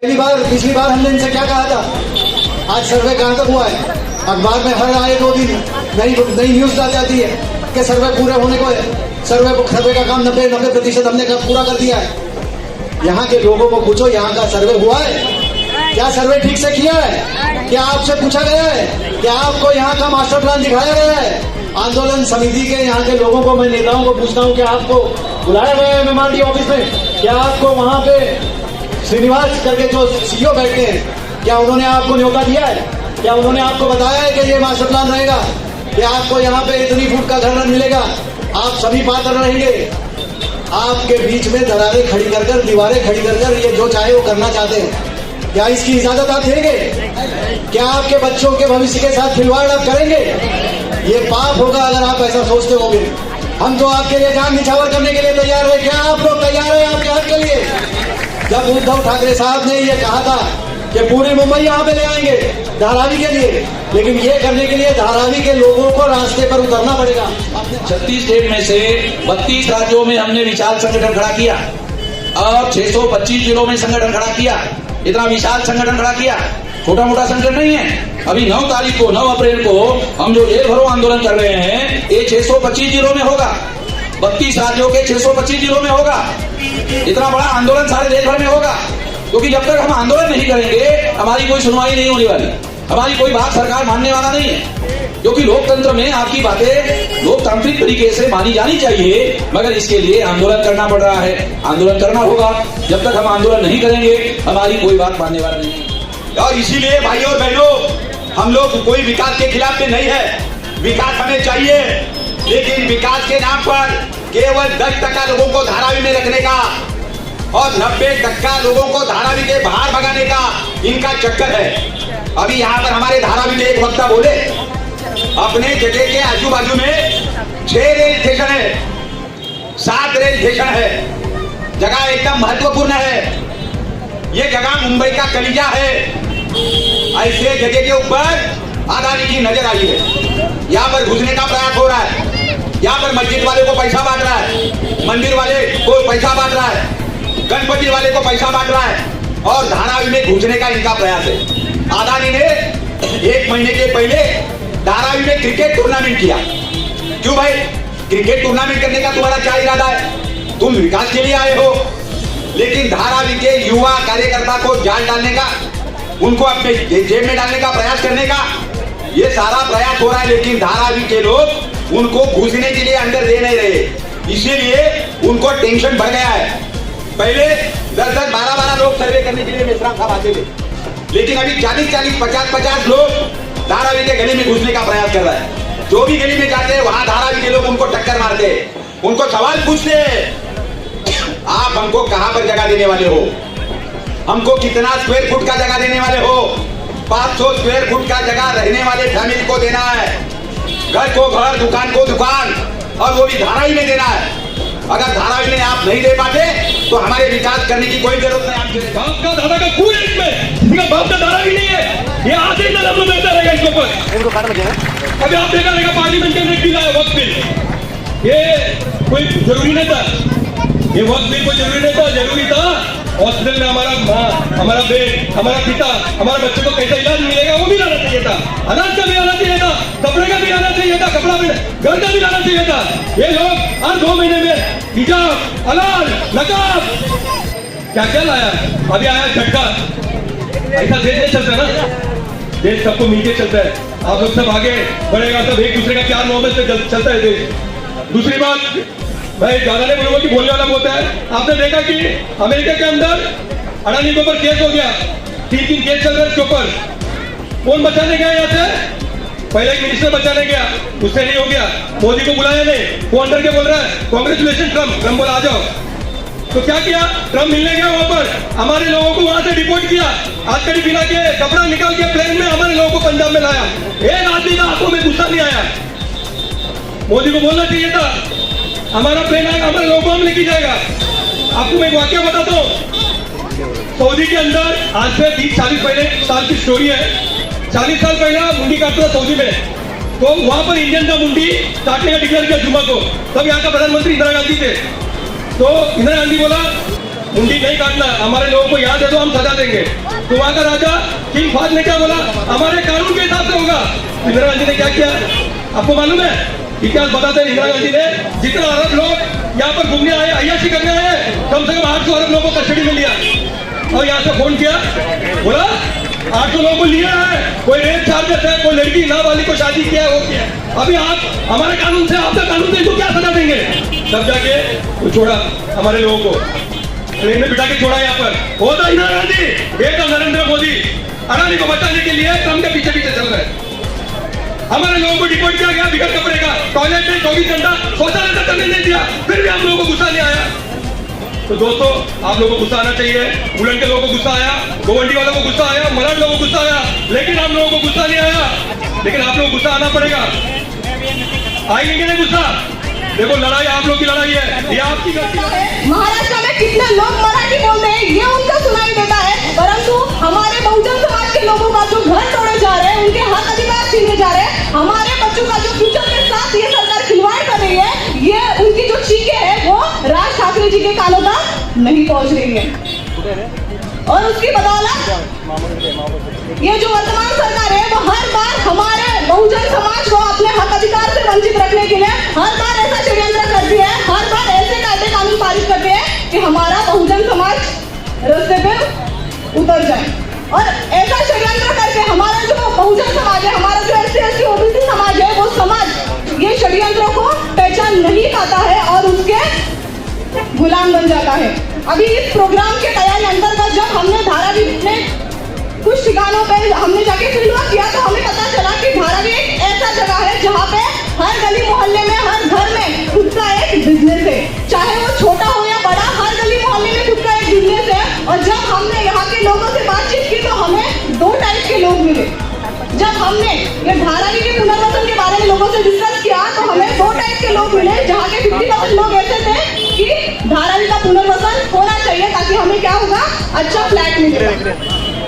पिछली बार हमने इनसे क्या कहा था, आज सर्वे कहाँ तक हुआ है? अखबार में हर आए 2 दिन नई न्यूज आ जाती है कि सर्वे पूरे होने को है। सर्वे का काम 90% हमने पूरा कर दिया है। यहाँ के लोगों को पूछो, यहाँ का सर्वे हुआ है? क्या सर्वे ठीक से किया है? क्या आपसे पूछा गया है? क्या आपको यहाँ का मास्टर प्लान दिखाया गया है? आंदोलन समिति के यहाँ के लोगों को, मैं नेताओं को पूछता हूँ, क्या आपको बुलाया गया है MMRD ऑफिस में? क्या आपको वहाँ पे श्रीनिवास करके जो CEO बैठे हैं, क्या उन्होंने आपको न्योता दिया है? क्या उन्होंने आपको बताया है कि ये मास्टर प्लान रहेगा, कि आपको यहाँ पे इतनी फुट का घर मिलेगा, आप सभी पात्र रहेंगे? आपके बीच में दरारें खड़ी कर दीवारें खड़ी कर ये जो चाहे वो करना चाहते हैं। क्या इसकी इजाजत आप देंगे? क्या आपके बच्चों के भविष्य के साथ खिलवाड़ आप करेंगे? ये पाप होगा अगर आप ऐसा सोचते होंगे। हम तो आपके लिए जान निछावर करने के लिए तैयार है। क्या आप लोग तैयार है आपके हक के लिए? जब उद्धव ठाकरे साहब ने ये कहा था कि पूरी मुंबई यहाँ पे ले आएंगे धारावी के लिए, लेकिन ये करने के लिए धारावी के लोगों को रास्ते पर उतरना पड़ेगा। 36 स्टेट में से 32 राज्यों में हमने विशाल संगठन खड़ा किया और 625 जिलों में संगठन खड़ा किया। इतना विशाल संगठन खड़ा किया, छोटा मोटा संगठन नहीं है। अभी 9 तारीख को 9 अप्रैल को हम जो जेल भरो आंदोलन कर रहे हैं, ये 625 जिलों में होगा, 32 राज्यों के 625 जिलों में होगा। इतना बड़ा आंदोलन सारे देश भर में होगा, क्योंकि जब तक हम आंदोलन नहीं करेंगे हमारी कोई सुनवाई नहीं होने वाली, हमारी कोई बात सरकार मानने वाला नहीं है। क्योंकि लोकतंत्र में आपकी बातें लोकतांत्रिक तरीके से मानी जानी चाहिए, मगर इसके लिए आंदोलन करना पड़ रहा है। आंदोलन करना होगा, जब तक हम आंदोलन नहीं करेंगे हमारी कोई बात मानने वाला नहीं है। और इसीलिए भाई और बहनों, हम लोग कोई विकास के खिलाफ में नहीं है। विकास हमें चाहिए, लेकिन विकास के नाम पर केवल 10% लोगों को धारावी में रखने का और 90% लोगों को धारावी के बाहर भगाने का इनका चक्कर है। अभी यहाँ पर हमारे धारावी के एक वक्ता बोले, अपने जगह के आजू बाजू में 6 रेल स्टेशन है, 7 रेल स्टेशन है, जगह एकदम महत्वपूर्ण है। ये जगह मुंबई का कलीजा है। ऐसे जगह के ऊपर अदानी की नजर आई है। यहाँ पर घुसने का प्रयास हो रहा है। यहाँ पर मस्जिद वाले को पैसा बांट रहा है, मंदिर वाले को पैसा बांट रहा है, गणपति वाले को पैसा बांट रहा है और धारावी में घुसने का इनका प्रयास है। अदानी ने 1 महीने के पहले धारावी में क्रिकेट टूर्नामेंट किया। क्यों भाई, क्रिकेट टूर्नामेंट करने का तुम्हारा क्या इरादा है? तुम विकास के लिए आए हो, लेकिन धारावी के युवा कार्यकर्ता को जान डालने का, उनको अपने जेब में डालने का प्रयास करने का ये सारा प्रयास हो रहा है। लेकिन धारावी के लोग उनको घुसने के लिए अंदर दे नहीं रहे, इसीलिए उनको टेंशन बढ़ गया है। पहले 10-10, 12-12 लोग सर्वे करने के लिए मेसराम साहब आते थे, लेकिन अभी 40-40, 50-50 लोग धारावी के गली में घुसने का प्रयास कर रहा है। जो भी गली में जाते हैं वहां धारावी के लोग उनको टक्कर मारते हैं, उनको सवाल पूछते हैं, आप हमको कहां पर जगह देने वाले हो? हमको कितना स्क्वायर फुट का जगह देने वाले हो? 500 स्क्वायर फुट का जगह रहने वाले फैमिली को देना है, घर को घर, दुकान को दुकान, और वो भी धारावी में देना है। अगर धारावी में आप नहीं दे पाते तो हमारे विकास करने की कोई जरूरत नहीं। बाप का दादा का खून है इसमें, इसका बाप का धारावी नहीं है। ये आते ही हम लोग बेहतर रहेगा इसके ऊपर। अभी आप देखा रहेगा पार्लियामेंट के अंदर बिल आया, वक्त बिल, ये कोई जरूरी नहीं था। ये वक्त बिल कोई जरूरी नहीं था। जरूरी था हॉस्पिटल में हमारा माँ, हमारा बेट, हमारा पिता, हमारे बच्चे को कैसा इलाज मिलेगा वो भी लाना चाहिए था। अनाज का भी लाना चाहिए था, कपड़े का भी लाना चाहिए था, कपड़ा भी, घर का भी लाना चाहिए था। ये लोग हर 2 महीने में हिजाब, अलाल, नकाब, क्या क्या लाया। अभी आया झटका। ऐसा देश नहीं चलता ना, देश सबको मिलके चलता है। आप लोग सब आगे बढ़ेगा, सब एक दूसरे का प्यार मोहब्बत से चलता है देश। दूसरी बात, भाई ज्यादा नहीं बोलूंगा कि बोलने वाला बोलता है। आपने देखा कि अमेरिका के अंदर अडानी के ऊपर केस हो गया, 3 केस चल रहे इसके ऊपर। कौन बचाने गया यहाँ से? पहले एक मिनिस्टर बचाने गया, उससे नहीं हो गया, मोदी को बुलाया नहीं, वो अंदर के बोल रहा है कांग्रेचुलेशन ट्रम्प बोला आ जाओ। तो क्या किया? ट्रम्प मिलने गया वहां पर, हमारे लोगों को वहां से डिपोर्ट किया, हाथ कड़ी पिला के, कपड़ा निकाल के प्लेन में हमारे लोगों को पंजाब में लाया। एक आदमी का आंखों में गुस्सा नहीं आया। मोदी को बोलना चाहिए था हमारा प्लेन आएगा, हमारे लोगों को हम लेके जाएगा। आपको मैं एक वाक्य बताता हूँ, सऊदी के अंदर आज से 30-40 पहले साल की स्टोरी है। 40 साल पहले मुंडी काटता था सऊदी में, तो वहां पर इंडियन का मुंडी काटने का डिक्लेयर किया जुम्मा को। तब यहाँ का प्रधानमंत्री इंदिरा गांधी थे। तो इंदिरा गांधी बोला मुंडी नहीं काटना, हमारे लोगों को याद दे दो, हम सजा देंगे। तो वहां का राजा किंग फाद ने क्या बोला, हमारे कानून के हिसाब से होगा। इंदिरा गांधी ने क्या किया आपको मालूम है? इतिहास बताते हैं, इंदिरा गांधी ने जितना अरब लोग यहाँ पर घूमने आए, अय्याशी करने आए, कम से कम 800 अरब लोगों को कस्टडी में लिया और यहाँ से फोन किया, बोला 800 लोगों को लिया है, कोई रेप चार्जेस है, कोई लड़की नाबालिग को शादी किया है, वो किया है। अभी आप हमारे कानून से, आपका कानून से इनको क्या सजा देंगे? तब जाके वो छोड़ा हमारे लोगों को, ट्रेन में बिठा के छोड़ा यहाँ पर। होता इंदिरा गांधी, एक नरेंद्र मोदी अडानी को बचाने के लिए ट्रम्प के पीछे पीछे चल रहे हैं। हमारे लोगों को डिपोर्ट किया गया बिगड़ कपड़े का, टॉयलेट में 24 घंटा शौचालय तक करने नहीं दिया, फिर भी आप लोगों को गुस्सा नहीं आया। तो दोस्तों, आप लोगों को गुस्सा आना चाहिए। बुलंद के लोगों को गुस्सा आया, गोवंडी वालों को गुस्सा आया, मराठ लोगों को गुस्सा आया, लेकिन आप लोगों को गुस्सा नहीं आया। लेकिन आप लोगों को गुस्सा आना पड़ेगा, आएंगे कि नहीं गुस्सा? देखो, लड़ाई आप लोग की लड़ाई है, ये आपकी गलती है। महाराष्ट्र में कितने लोग मराठी बोलते हैं ये उनको सुनाई देता है, परंतु हमारे बहुजन समाज के लोगों का जो घर तोड़े जा रहे हैं, उनके हक अधिकार छीने जा रहे हैं, हमारे बच्चों का जो फ्यूचर के साथ ये सरकार खिलवाड़ कर रही है, ये उनकी जो चीखें है वो राज ठाकरे जी के कानों तक नहीं पहुंच रही है। और उसकी बदौलत ये जो वर्तमान सरकार है वो हर बार हमारे बहुजन समाज को अपने हक अधिकार से वंचित रखने के लिए हर बार ऐसा षड्यंत्र करती है, हर बार ऐसे कायदे कानून पारित करते हैं कि हमारा बहुजन समाज रास्ते पे उतर जाए। और ऐसा षड्यंत्र करके हमारा जो बहुजन समाज है, हमारा जो SC/ST OBC समाज है, वो समाज ये षड्यंत्रों को पहचान नहीं पाता है और उसके गुलाम बन जाता है। अभी इस प्रोग्राम के तैयारी अंतर्गत जब हमने धारावी में कुछ ठिकानों पे हमने जाके फील्ड वर्क किया, तो हमें पता चला कि धारावी एक ऐसा जगह है जहाँ पे हर गली मोहल्ले में, हर घर में खुद का एक बिजनेस है, चाहे वो छोटा हो या बड़ा, हर गली मोहल्ले में खुद का एक बिजनेस है। और जब हमने यहाँ के लोगों से बातचीत की तो हमें 2 टाइप के लोग मिले। जब हमने ये धारावी के पुनर्वसन के बारे में लोगों से डिस्कस किया तो हमें 2 टाइप के लोग मिले, जहाँ के 50% लोग ऐसे थे कि धारावी का पुनर्वसन होना चाहिए ताकि हमें क्या होगा, अच्छा फ्लैट मिलेगा,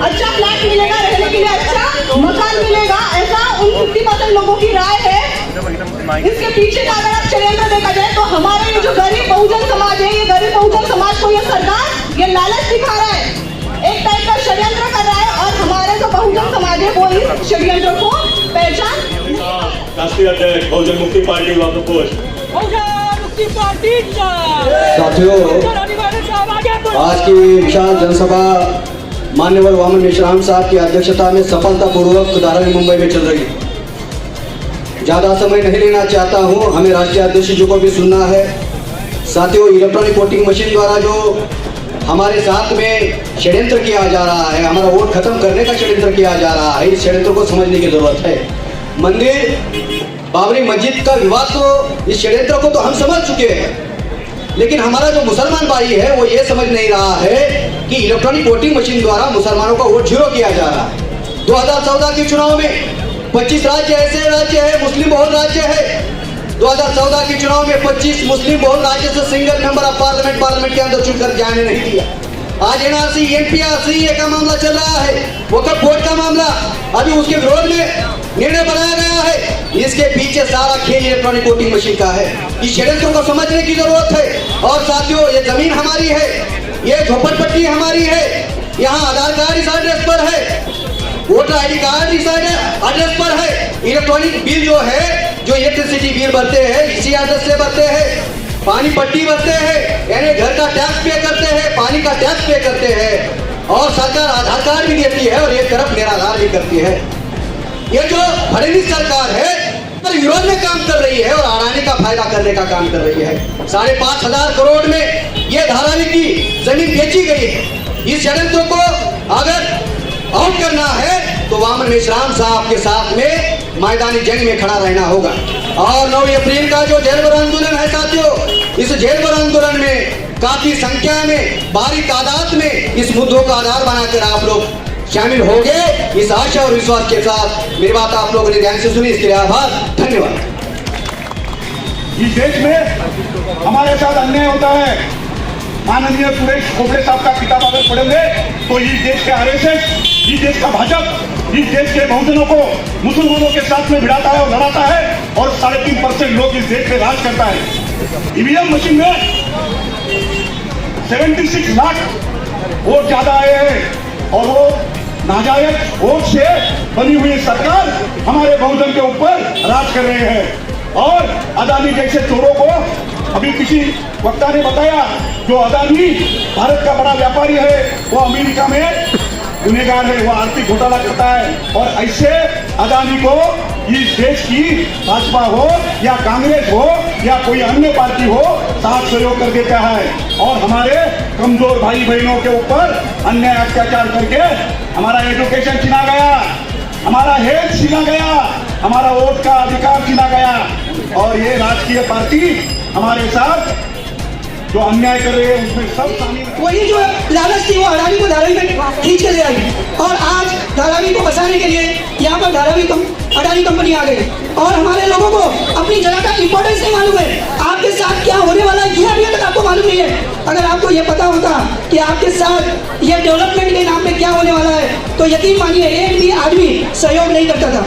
अच्छा फ्लैट मिलेगा, रहने के लिए अच्छा मकान मिलेगा, ऐसा उन 50% लोगों की राय है। इसके पीछे का अगर आप षड्यंत्र देखा जाए तो हमारे ये जो गरीब बहुजन समाज है, ये गरीब बहुजन समाज को ये सरकार ये लालच दिखा रहा है, एक टाइप का षड्यंत्र कर रहा है, और हमारे जो बहुजन समाज है वो इस षड्यंत्र को पहचान। राष्ट्रीय अध्यक्ष बहुजन मुक्ति पार्टी साथियों, आज की विशाल जनसभा मान्यवर वामन मेश्राम साहब की अध्यक्षता में सफलतापूर्वक धारावी मुंबई में चल रही है। ज़्यादा समय नहीं लेना चाहता हूं, हमें राष्ट्रीय अध्यक्ष जी को भी सुनना है। साथियों, इलेक्ट्रॉनिक वोटिंग मशीन द्वारा जो हमारे साथ में षड्यंत्र किया जा रहा है, हमारा वोट खत्म करने का षड्यंत्र किया जा रहा है, इस षड्यंत्र को समझने की जरूरत है। मंदिर बाबरी मस्जिद का विवाद तो, इस षड्यंत्र को तो हम समझ चुके हैं, लेकिन हमारा जो मुसलमान भाई है वो ये समझ नहीं रहा है कि इलेक्ट्रॉनिक वोटिंग मशीन द्वारा मुसलमानों का वोट जीरो किया जा रहा है। 2014 के चुनाव में 25 राज्य ऐसे राज्य है, मुस्लिम बहुल राज्य है। 2014 के चुनाव में 25 मुस्लिम बहुल राज्य से सिंगल मेंबर ऑफ पार्लियामेंट के अंदर चुनकर जाने नहीं दिया। आज NRC NPRC का मामला चल रहा है, वक्फ बोर्ड का मामला, अभी उसके विरोध में निर्णय बनाया गया है। इसके पीछे सारा खेल इलेक्ट्रॉनिक वोटिंग मशीन का है। इस षड्यंत्र को समझने की जरूरत है। और साथियों, ये जमीन हमारी है, ये झोपड़पट्टी हमारी है, यहाँ आधार कार्ड इस एड्रेस पर है, वोटर ID कार्ड इस एड्रेस पर है, इलेक्ट्रॉनिक बिल जो है, जो इलेक्ट्रिसिटी बिल भरते हैं इसी एड्रेस से भरते हैं, पानी पट्टी भरते हैं, यानी घर का टैक्स पे करते हैं, पानी का टैक्स पे करते हैं, और सरकार आधार कार्ड भी देती है और एक तरफ निराधार भी करती है। ये जो फडणवीस सरकार है विरोध में काम कर रही है और अडानी का फायदा करने का काम कर रही है। 5,500 करोड़ में ये धारावी की जमीन बेची गई है। इस षड्यंत्र को अगर आउट करना है तो वामन मेश्राम साहब के साथ में मैदानी जंग में खड़ा रहना होगा। और 9 अप्रैल का जो जेल भरो आंदोलन है साथियों, इस जेल भरो आंदोलन में काफी संख्या में, भारी तादाद में इस मुद्दों का आधार बनाकर आप लोग शामिल हो गए। इस आशा और विश्वास के साथ मेरी बात आप लोगों ने ध्यान से सुनी, इसके लिए आभार, धन्यवाद। इस देश में हमारे साथ अन्याय होता है। माननीय सुरेश खोबड़े साहब का किताब अगर पढ़ेंगे तो इस देश के RSS, इस देश का भाजपा, इस देश के बहुजनों को मुसलमानों के साथ में भिड़ाता है और लड़ाता है, और 3.5% लोग इस देश पे राज करता है। EVM मशीन में 76 लाख वोट ज्यादा आए हैं और वो नाजायज वोट से बनी हुई सरकार हमारे बहुजन के ऊपर राज कर रहे हैं। और अदानी जैसे चोरों को, अभी किसी वक्ता ने बताया, जो अदानी भारत का बड़ा व्यापारी है वो अमेरिका में गुनहगार है, वो आर्थिक घोटाला करता है। और ऐसे अदानी को इस देश की भाजपा हो या कांग्रेस हो या कोई अन्य पार्टी हो साथ सहयोग कर देता है और हमारे कमजोर भाई बहनों के ऊपर अन्याय अत्याचार करके हमारा एजुकेशन छीना गया, हमारा हेल्थ छीना गया, हमारा वोट का अधिकार छीना गया। और ये राजकीय पार्टी हमारे साथ जो अन्याय कर रहे हैं उसमें सब शामिल है। वही जो लालच थी वो अडानी को धारावी में खींच के ले आई और आज धारावी को बचाने के लिए यहाँ पर अडानी कंपनी आ गई और हमारे लोगों को अपनी जगह का इंपॉर्टेंस नहीं मालूम है। आपके साथ क्या होने वाला है ये अभी तक आपको मालूम नहीं है। अगर आपको ये पता होता कि आपके साथ ये डेवलपमेंट के नाम पे क्या होने वाला है तो यकीन मानिए एक भी आदमी सहयोग नहीं करता था।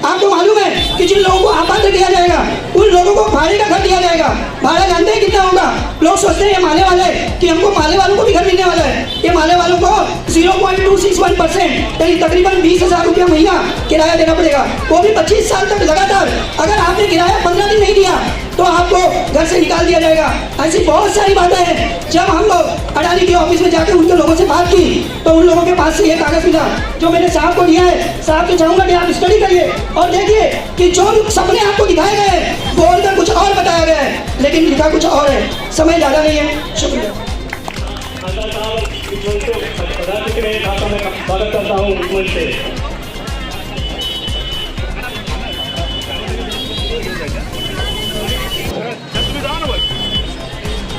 आपको मालूम है कि जिन लोगों को आपात दिया जाएगा उन लोगों को भाड़े का घर दिया जाएगा। भाड़ा जानते हैं कितना होगा? लोग सोचते हैं ये माले वाले कि हमको माले वालों को भी घर मिलने वाला है। ये माले वालों को 0.261% यानी तकरीबन 20,000 रुपया महीना किराया देना पड़ेगा, वो भी 25 साल तक लगातार। अगर आपने किराया 15 दिन नहीं दिया तो आपको घर से निकाल दिया जाएगा। ऐसी बहुत सारी बातें हैं। जब हम लोग अडानी के ऑफिस में जाकर उनके लोगों से बात की तो उन लोगों के पास से ये कागज मिला जो मैंने साहब को दिया है। साहब से चाहूंगा कि आप स्टडी करिए और देखिए कि जो सपने आपको दिखाए गए हैं बोलकर कुछ और बताया गया है लेकिन लिखा कुछ और है। समय ज़्यादा नहीं है, शुक्रिया। स्वागत करता हूँ मंच से।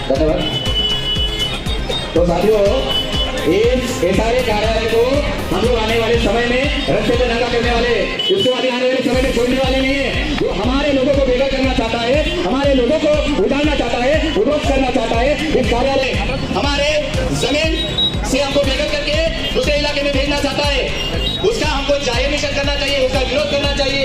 धन्यवाद। तो साथियों इस सारे कार्यालय को हम लोग आने वाले समय में रस्ते पे नंगा करने वाले, इसको आने वाले समय में छोड़ने वाले नहीं है। जो हमारे लोगों को बेघर करना चाहता है, हमारे लोगों को उड़ाना चाहता है, विरोध करना चाहता है, इस कार्यालय हमारे जमीन से हमको बेघर करके दूसरे इलाके में भेजना चाहता है, उसका हमको जाहिर निषेध करना चाहिए, उसका विरोध करना चाहिए।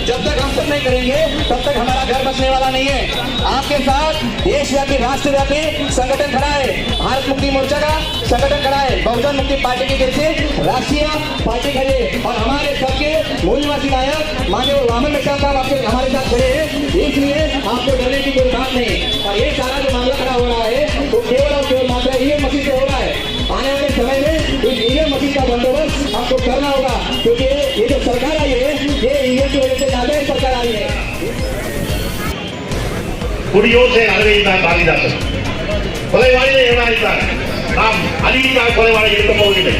जब तक हम सब नहीं करेंगे तब तक हमारा घर बचने वाला नहीं है। आपके साथ देशव्यापी राष्ट्रव्यापी संगठन खड़ा है, भारत मुक्ति मोर्चा का संगठन खड़ा है, बहुजन मुक्ति पार्टी की तरफ से राष्ट्रीय पार्टी खड़ी है और हमारे सबके मूल निवासी नायक माननीय वामन मिश्रा साहब आपके हमारे साथ खड़े हैं। इसलिए आपको डरने की कोई बात नहीं। और ये सारा जो मामला खड़ा हो रहा है तो केवल और केवल मात्रा ईवीएम मशीन से हो रहा है। आने वाले समय में इस ईवीएम मशीन का बंदोबस्त आपको करना होगा क्योंकि ये जो सरकार आई है ये ईवीएम की वजह से ज्यादा सरकार आई है। குடியோசை அறிவித்தார் பாரதிதாசன். கொலைவாளியை எவனாய்த்தார்? நாம் அநீதியாக கொலைவாளை இருக்க போவதில்லை.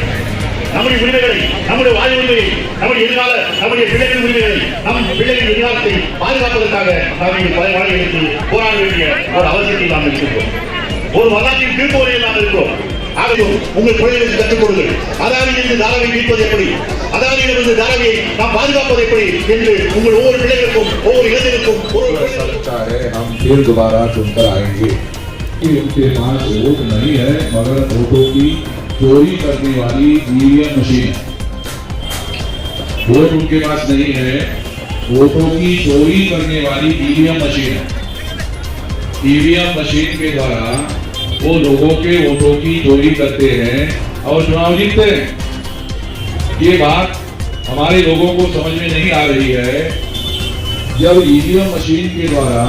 நம்முடைய உரிமைகளை, நம்முடைய வாழ்வு உரிமையை, நம்முடைய எதிர்கால, நம்முடைய பிள்ளைகளின் உரிமைகளை, நம் பிள்ளைகளின் எதிர்காலத்தை பாதுகாப்பதற்காக நாம் இங்கு கொலைவாளிகளுக்கு போராட வேண்டிய ஒரு அவசியத்தை நாம் இருக்கின்றோம். ஒரு வரலாற்றின் தீர்ப்புரையில் நாம் இருக்கிறோம். ஆகவே உங்கள் குழந்தைகளுக்கு கற்றுக் கொடுங்கள். அதானியிலிருந்து தாராவை மீட்பது எப்படி, அதானியிலிருந்து தாராவை நாம் பாதுகாப்பது எப்படி என்று உங்கள் ஒவ்வொரு பிள்ளைகளுக்கும் ஒவ்வொரு இளைஞருக்கும் चाहे हम फिर दोबारा चुनकर आएंगे कि उनके पास वोट नहीं है मगर वोटों की चोरी करने वाली ईवीएम मशीन, वोट उनके पास नहीं है, वोटों की चोरी करने वाली ईवीएम मशीन है। ईवीएम मशीन के द्वारा वो लोगों के वोटों की चोरी करते हैं और चुनाव जीतते हैं। ये बात हमारे लोगों को समझ में नहीं आ रही है। जब ईवीएम मशीन के द्वारा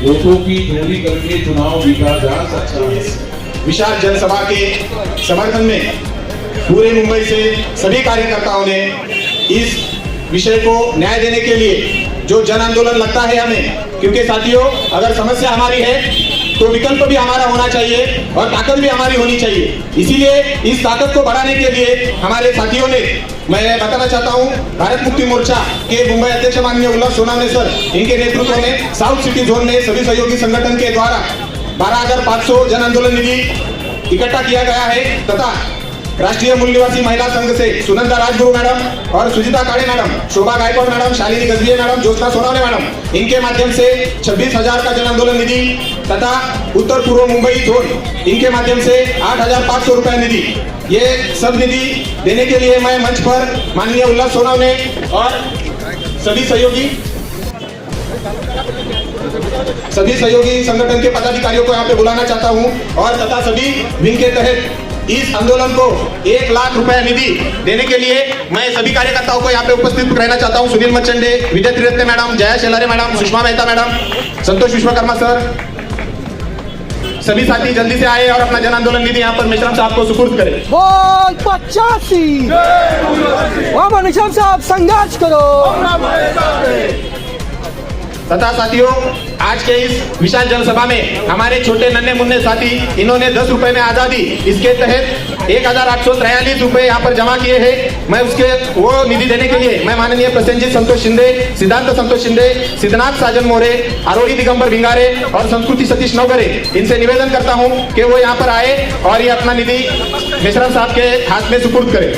वोटों की चोरी करके चुनाव जीता जा सकता है। विशाल जनसभा के समर्थन में पूरे मुंबई से सभी कार्यकर्ताओं ने इस विषय को न्याय देने के लिए जो जन आंदोलन लगता है हमें, क्योंकि साथियों अगर समस्या हमारी है तो विकल्प भी हमारा होना चाहिए और ताकत भी हमारी होनी चाहिए। इसीलिए इस ताकत को बढ़ाने के लिए हमारे साथियों ने, मैं बताना चाहता हूं, भारत मुक्ति मोर्चा के मुंबई अध्यक्ष माननीय उल्लास सोनावणे सर, इनके नेतृत्व में साउथ सिटी जोन में सभी सहयोगी संगठन के द्वारा 12,500 जन आंदोलन निधि इकट्ठा किया गया है तथा राष्ट्रीय मूल निवासी महिला संघ से सुनंदा राजगुरु मैडम और Sujita Kade madam, Shobha Gaikwad madam, Shalini Gajbhiye madam, Jyotsna Sonawane madam, इनके माध्यम से 26,000 का जन आंदोलन निधि तथा उत्तर पूर्व मुंबई जोन इनके माध्यम से 8,500 रुपए निधि, ये सब निधि देने के लिए मैं मंच पर माननीय उल्लास सोनावणे और सभी सहयोगी सभी सहयोगी संगठन के पदाधिकारियों को यहाँ पे बुलाना चाहता हूँ और तथा सभी विंग के तहत इस आंदोलन को 1 लाख रुपए निधि देने के लिए मैं सभी कार्यकर्ताओं को यहाँ पे उपस्थित रहना चाहता हूँ। Sunil Machande, Vijay Triratne madam, Jaya Shelare madam, Sushma Mehta madam, Santosh Vishwakarma sir, सभी साथी जल्दी से आए और अपना जन आंदोलन निधि यहाँ पर मेश्राम साहब को सुपुर्द करें। बोल 85 मेश्राम साहब संघर्ष करो। तथा साथियों, आज के इस विशाल जनसभा में हमारे छोटे नन्हे मुन्ने साथी इन्होंने 10 रुपए में आजादी इसके तहत 1843 रुपए यहाँ पर जमा किए हैं। मैं उसके वो निधि देने के लिए मैं माननीय प्रसेनजीत संतोष शिंदे, सिद्धांत संतोष शिंदे, सिद्धनाथ साजन मोरे, आरोही दिगंबर भिंगारे और संस्कृति सतीश नवगरे इनसे निवेदन करता हूँ कि वो यहाँ पर आए और ये अपना निधि मेश्राम साहब के हाथ में सुपुर्द करें।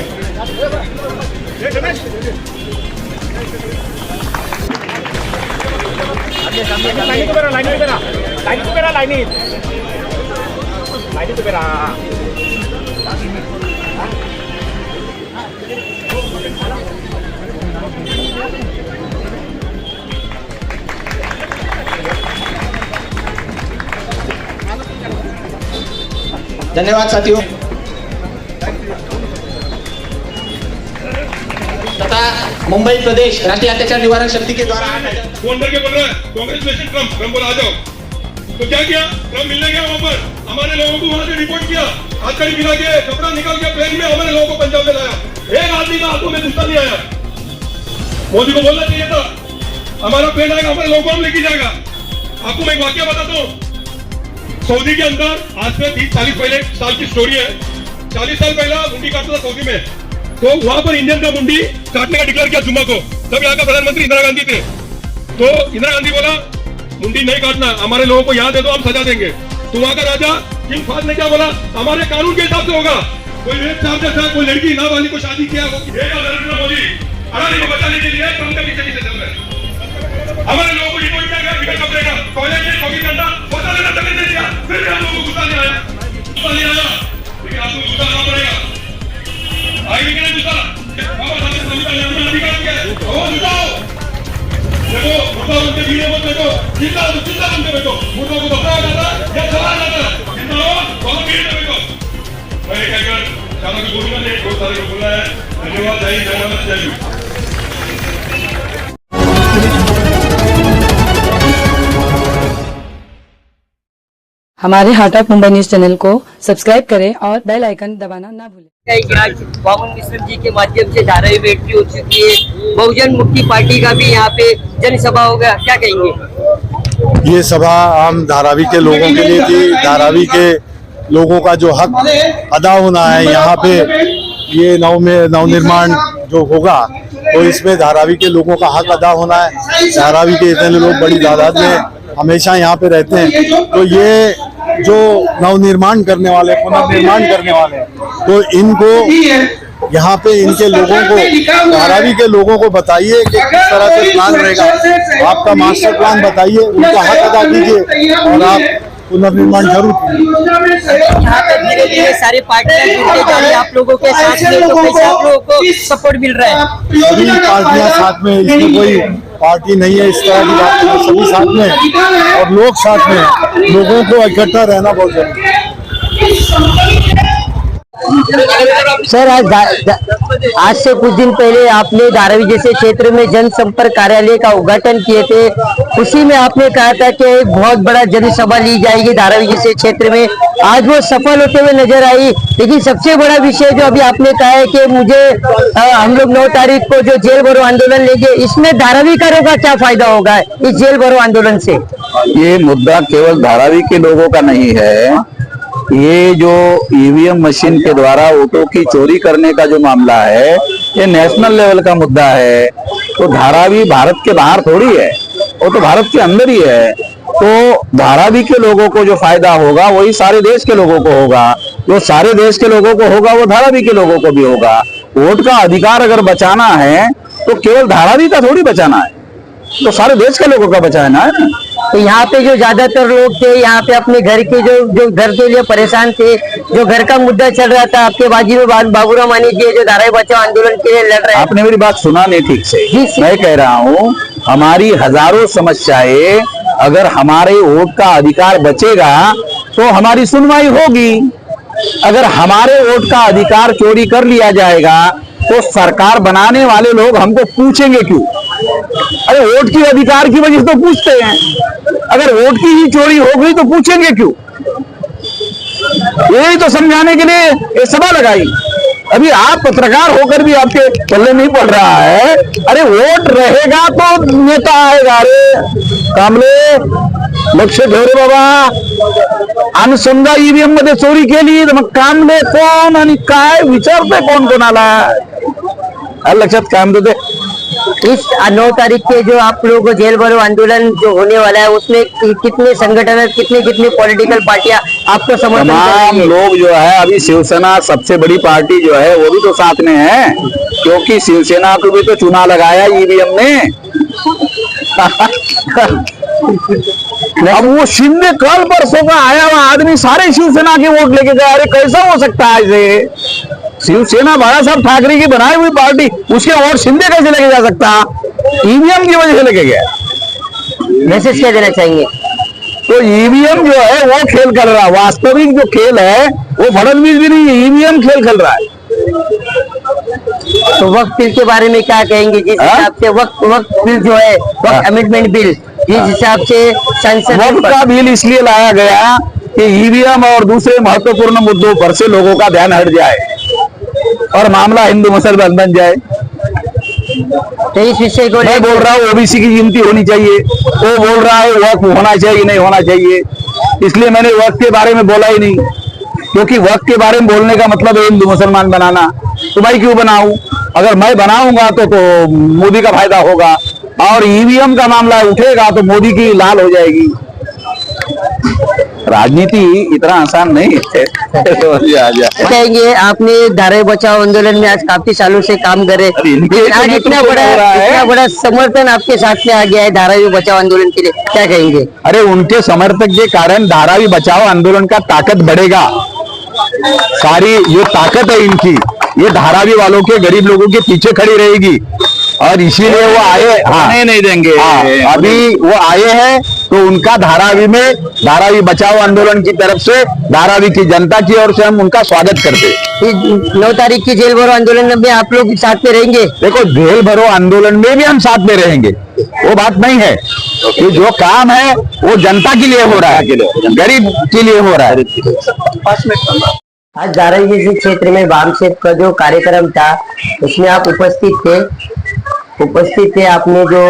धन्यवाद साथियों। तथा मुंबई प्रदेश राष्ट्रीय अत्याचार निवारण शक्ति के द्वारा फोन करके बोल रहा है कांग्रेचुलेशन ट्रम्प बोला आ जाओ। तो क्या किया? ट्रम्प मिलने गया वहां पर, हमारे लोगों को वहां से रिपोर्ट किया, हाथ कड़ी मिला के कपड़ा निकाल के प्लेन में हमारे लोगों को पंजाब में लाया। एक आदमी का हाथों में गुस्सा नहीं आया। मोदी को बोलना चाहिए था हमारा प्लेन आएगा, हमारे लोगों को हम लेके जाएगा। आपको मैं एक वाक्य बताता हूँ। सऊदी के अंदर आज से 30-40 पहले साल की स्टोरी है। 40 साल पहला मुंडी काटता था सऊदी में, तो वहां पर इंडियन का मुंडी काटने का डिक्लेयर किया जुम्मा को। तब यहाँ का प्रधानमंत्री इंदिरा गांधी थे। तो इंदिरा गांधी बोला मुंडी नहीं काटना, हमारे लोगों को यहाँ दे दो, हम सजा देंगे। तो वहां का राजा किंग फाद ने क्या बोला? हमारे कानून के हिसाब से होगा। कोई रेप चार्जेस है, कोई लड़की नाबालिग को शादी किया, नरेंद्र मोदी अडानी को बचाने के लिए ट्रम्प के पीछे चल रहे हैं। हमारे लोगों को रिपोर्ट किया गया बिना कपड़े का, पहले 24 घंटा पता लेना चलने दे दिया, फिर भी हम लोगों को गुस्सा नहीं आया। लेकिन आपको गुस्सा आना पड़ेगा। आएगी कि नहीं गुस्सा? बाबा साहब ने संविधान में हमने अधिकार किया है, वो जुटाओ। देखो मुद्दा बनते वीडियो मत देखो, जिंदा बनते बैठो। मुद्दा को बताया जाता है या चला जाता है, जिंदा हो बहुत भीड़ में बैठो। मैं कहकर चालक को बोलना नहीं, बहुत सारे को बोला है। धन्यवाद, जय हिंद, जय भारत, जय हिंद। हमारे heart of Mumbai news channel को सब्सक्राइब करें और बेल आइकन दबाना ना भूलें। आज बाबुल मिश्र जी के माध्यम से धारावी बैठकी हो चुकी है। बहुजन मुक्ति पार्टी का भी यहाँ पे जनसभा होगा, क्या कहेंगे? ये सभा आम धारावी के लोगों के लिए थी। धारावी के लोगों का जो हक अदा होना है यहाँ पे, ये नवनिर्माण जो होगा तो इसमें धारावी के लोगों का हक अदा होना है। धारावी के इतने लोग बड़ी तादाद में हमेशा यहाँ पे रहते हैं, तो ये जो नवनिर्माण करने वाले, पुनर्निर्माण करने वाले, तो इनको यहाँ पे इनके लोगों को, धारावी के लोगों को बताइए कि किस तरह से प्लान रहेगा। आपका मास्टर प्लान बताइए, उनका हक अदा कीजिए और आप पुनर्निर्माण जरूर कीजिए। यहाँ पे धीरे धीरे सारे पार्टियां जुड़ते जा रही है आप लोगों के साथ में, तो कैसे आप लोगों को सपोर्ट मिल रहा है? सभी पार्टियां साथ में, इसमें कोई पार्टी नहीं है इस तरह की बात है। सभी साथ में और लोग साथ में, लोगों को इकट्ठा रहना बहुत जरूरी है। सर, आज से कुछ दिन पहले आपने धारावी जैसे क्षेत्र में जनसंपर्क कार्यालय का उद्घाटन किए थे। उसी में आपने कहा था कि एक बहुत बड़ा जनसभा ली जाएगी धारावी जैसे क्षेत्र में। आज वो सफल होते हुए नजर आई, लेकिन सबसे बड़ा विषय जो अभी आपने कहा है कि मुझे हम लोग 9 तारीख को जो जेल भरो आंदोलन लेंगे, इसमें धारावीकारों का क्या फायदा होगा इस जेल भरो आंदोलन से? ये मुद्दा केवल धारावी के लोगों का नहीं है। ये जो ईवीएम मशीन के द्वारा वोटों की चोरी करने का जो मामला है, ये नेशनल लेवल का मुद्दा है। तो धारावी भारत के बाहर थोड़ी है, वो तो भारत के अंदर ही है। तो धारावी के लोगों को जो फायदा होगा वही सारे देश के लोगों को होगा। जो सारे देश के लोगों को होगा वो धारावी के लोगों को भी होगा। वोट का अधिकार अगर बचाना है तो केवल धारावी का थोड़ी बचाना है, तो सारे देश के लोगों का बचाना है ना। तो यहाँ पे जो ज्यादातर लोग थे, यहाँ पे अपने घर के जो घर के लिए परेशान थे, जो घर का मुद्दा चल रहा था, आपके बाजी में बाबूराव मानी जी जो धारावी बचाओ आंदोलन के लिए लड़ रहे हैं। आपने मेरी बात सुना नहीं ठीक से। मैं कह रहा हूँ हमारी हजारों समस्याएं अगर हमारे वोट का अधिकार बचेगा तो हमारी सुनवाई होगी। अगर हमारे वोट का अधिकार चोरी कर लिया जाएगा तो सरकार बनाने वाले लोग हमको पूछेंगे क्यों? अरे वोट की अधिकार की वजह से तो पूछते हैं, अगर वोट की ही चोरी हो गई तो पूछेंगे क्यों? यही तो समझाने के लिए ये सभा लगाई। अभी आप पत्रकार होकर भी आपके पल्ले नहीं पड़ रहा है। अरे वोट रहेगा तो नेता आएगा। अरे कामले लक्ष ठेव रे बाबा, आणि समजा ईव्हीएम मध्ये चोरी केली तर मग कामले कोण आणि काय विचारते कोण कोणाला? लक्षात काय म्हणतो ते? इस 9 तारीख के जो आप लोगों को जेल भरो आंदोलन जो होने वाला है उसमें कितने संगठन, कितनी पॉलिटिकल पार्टियां आपको समर्थन तमाम करेंगे? लोग जो है, अभी शिवसेना सबसे बड़ी पार्टी जो है वो भी तो साथ में है, क्योंकि शिवसेना को भी तो चुनाव लगाया ईवीएम ने। अब वो शिंदे कल परसों का आया हुआ आदमी सारे शिवसेना के वोट लेके गया। अरे कैसा हो सकता है ऐसे? शिवसेना बाला साहब ठाकरे की बनाई हुई पार्टी, उसके वोट शिंदे कैसे लेके जा सकता? ईवीएम की वजह से लेके गया। मैसेज क्या देना चाहेंगे? तो ईवीएम जो है वो खेल कर रहा है, वास्तविक जो खेल है वो फडणवीस भी नहीं है, ईवीएम खेल रहा है। तो वक्त बिल के बारे में क्या कहेंगे? जिस हिसाब से वक्त बिल जो है, वक्त अमेंडमेंट बिल, जिस हिसाब से संसद वक्त का बिल इसलिए लाया गया कि ईवीएम और दूसरे महत्वपूर्ण मुद्दों पर से लोगों का ध्यान हट जाए और मामला हिंदू मुसलमान बन जाए। तो इस विषय को मैं बोल रहा हूँ ओबीसी की गिनती होनी चाहिए, वो बोल रहा है वक्त होना चाहिए नहीं होना चाहिए, इसलिए मैंने वक्त के बारे में बोला ही नहीं, क्योंकि वक्त के बारे में बोलने का मतलब है हिंदू मुसलमान बनाना। तो भाई क्यों बनाऊं? अगर मैं बनाऊंगा तो मोदी का फायदा होगा, और ईवीएम का मामला उठेगा तो मोदी की लाल हो जाएगी। राजनीति इतना आसान नहीं है। कहेंगे आपने धारावी बचाओ आंदोलन में आज काफी सालों से काम करे, आज इतना बड़ा समर्थन आपके साथ में आ गया है धारावी बचाओ आंदोलन के लिए, क्या कहेंगे? अरे उनके समर्थक के कारण धारावी बचाओ आंदोलन का ताकत बढ़ेगा। सारी ये ताकत है इनकी, ये धारावी वालों के गरीब लोगों के पीछे खड़ी रहेगी, और इसीलिए वो आए। हाँ, नहीं देंगे। हाँ, अभी वो आए हैं तो उनका धारावी बचाओ आंदोलन की तरफ से धारावी की जनता की ओर से हम उनका स्वागत करते हैं। 9 तारीख की जेल भरो आंदोलन में आप लोग साथ में रहेंगे? देखो, जेल भरो आंदोलन में भी हम साथ में रहेंगे, वो बात नहीं है। कि जो काम है वो जनता के लिए हो रहा है, गरीब के लिए हो रहा है। आज धारावी क्षेत्र में वामसेप का जो कार्यक्रम था उसमें आप उपस्थित थे। आपने जो